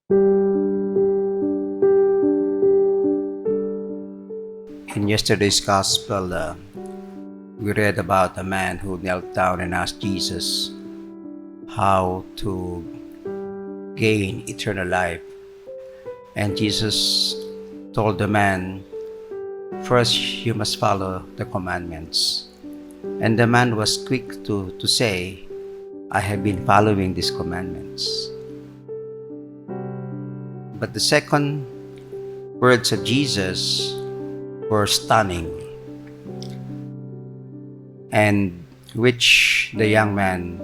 In yesterday's gospel, we read about a man who knelt down and asked Jesus how to gain eternal life. And Jesus told the man, "First, you must follow the commandments." And the man was quick to say, "I have been following these commandments." But the second words of Jesus were stunning, and which the young man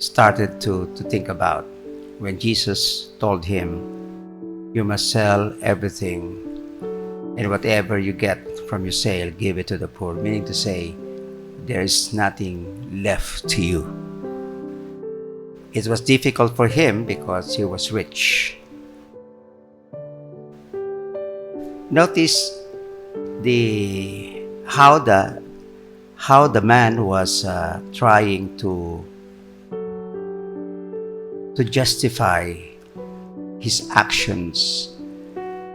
started to think about when Jesus told him, "You must sell everything, and whatever you get from your sale, give it to the poor," meaning to say, there is nothing left to you. It was difficult for him because he was rich. Notice how the man was trying to justify his actions,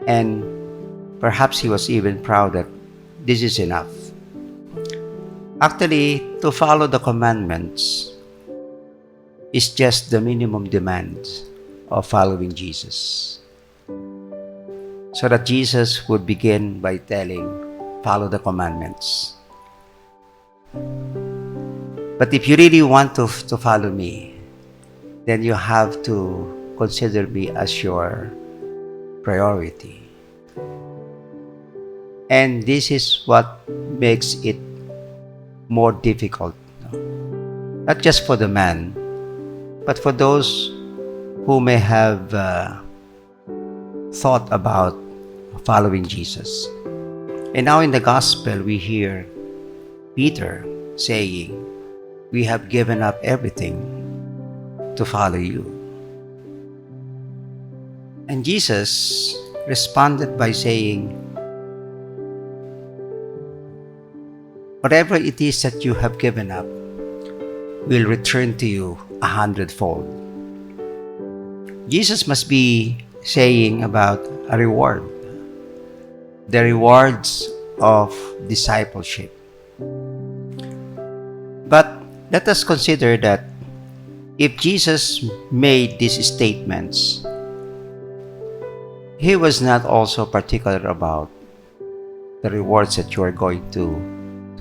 and perhaps he was even proud that this is enough. Actually, to follow the commandments is just the minimum demand of following Jesus. So that Jesus would begin by telling, "Follow the commandments." But if you really want to follow me, then you have to consider me as your priority. And this is what makes it more difficult, not just for the man, but for those who may have thought about following Jesus. And now in the gospel, we hear Peter saying, "We have given up everything to follow you." And Jesus responded by saying, "Whatever it is that you have given up will return to you 100-fold. Jesus must be saying about a reward, the rewards of discipleship. But let us consider that if Jesus made these statements, he was not also particular about the rewards that you are going to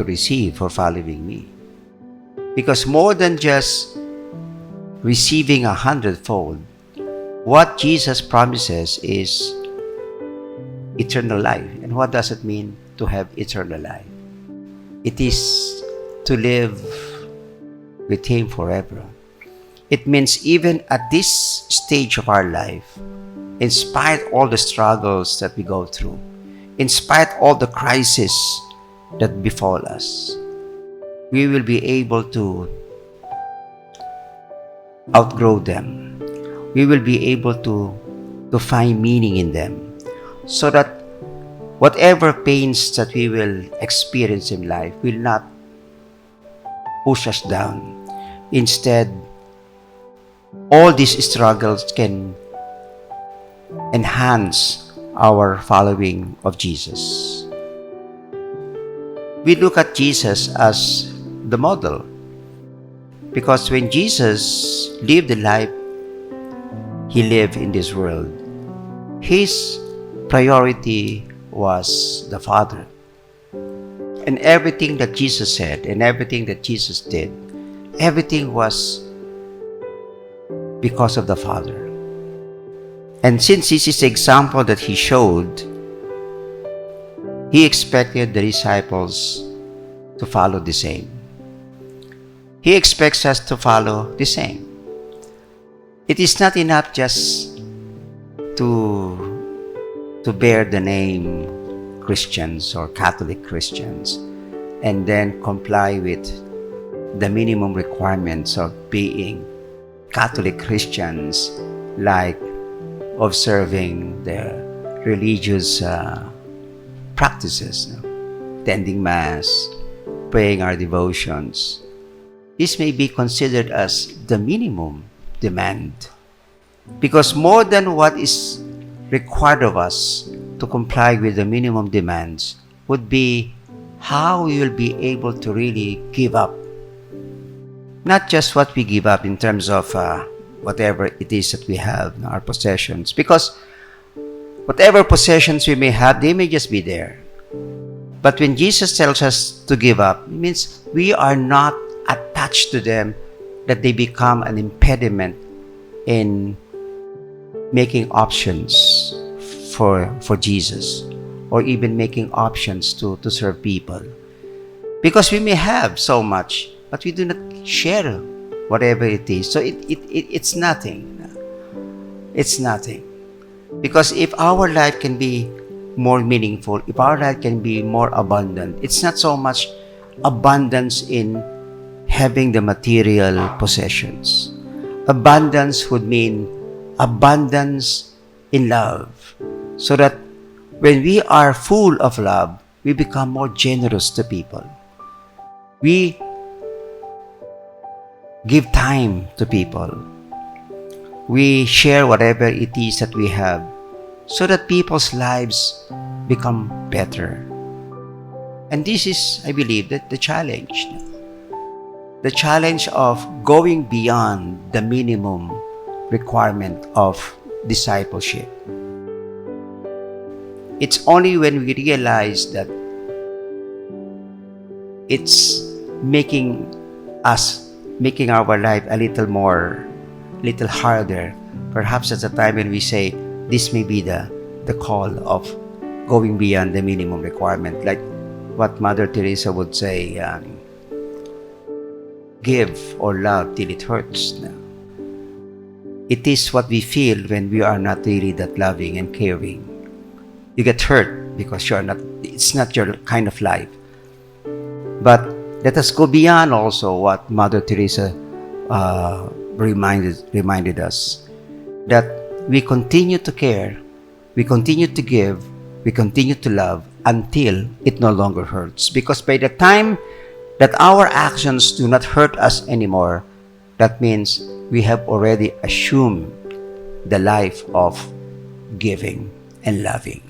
receive for following me. Because more than just receiving 100-fold, what Jesus promises is eternal life. And what does it mean to have eternal life? It is to live with Him forever. It means even at this stage of our life, in spite of all the struggles that we go through, in spite of all the crises that befall us, we will be able to outgrow them. We will be able to find meaning in them, so that whatever pains that we will experience in life will not push us down. Instead, all these struggles can enhance our following of Jesus. We look at Jesus as the model, because when Jesus lived the life He lived in this world, His priority was the Father. And everything that Jesus said and everything that Jesus did, everything was because of the Father. And since this is the example that He showed, He expected the disciples to follow the same. He expects us to follow the same. It is not enough just to bear the name Christians or Catholic Christians and then comply with the minimum requirements of being Catholic Christians, like observing the religious practices, attending Mass, praying our devotions. This may be considered as the minimum demand. Because more than what is required of us to comply with the minimum demands would be how we will be able to really give up. Not just what we give up in terms of whatever it is that we have, our possessions. Because whatever possessions we may have, they may just be there. But when Jesus tells us to give up, it means we are not attached to them, that they become an impediment in making options for Jesus, or even making options to serve people. Because we may have so much, but we do not share whatever it is. So it's nothing. It's nothing. Because if our life can be more meaningful, if our life can be more abundant, it's not so much abundance in having the material possessions. Abundance would mean abundance in love, so that when we are full of love, we become more generous to people. We give time to people. We share whatever it is that we have, so that people's lives become better. And this is, I believe, that the challenge. The challenge of going beyond the minimum requirement of discipleship. It's only when we realize that it's making our life a little harder. Perhaps at the time when we say, this may be the call of going beyond the minimum requirement. Like what Mother Teresa would say, give or love till it hurts. It is what we feel when we are not really that loving and caring. You get hurt because it's not your kind of life. But let us go beyond also what Mother Teresa reminded us, that we continue to care, we continue to give, we continue to love until it no longer hurts. Because by the time that our actions do not hurt us anymore, that means we have already assumed the life of giving and loving.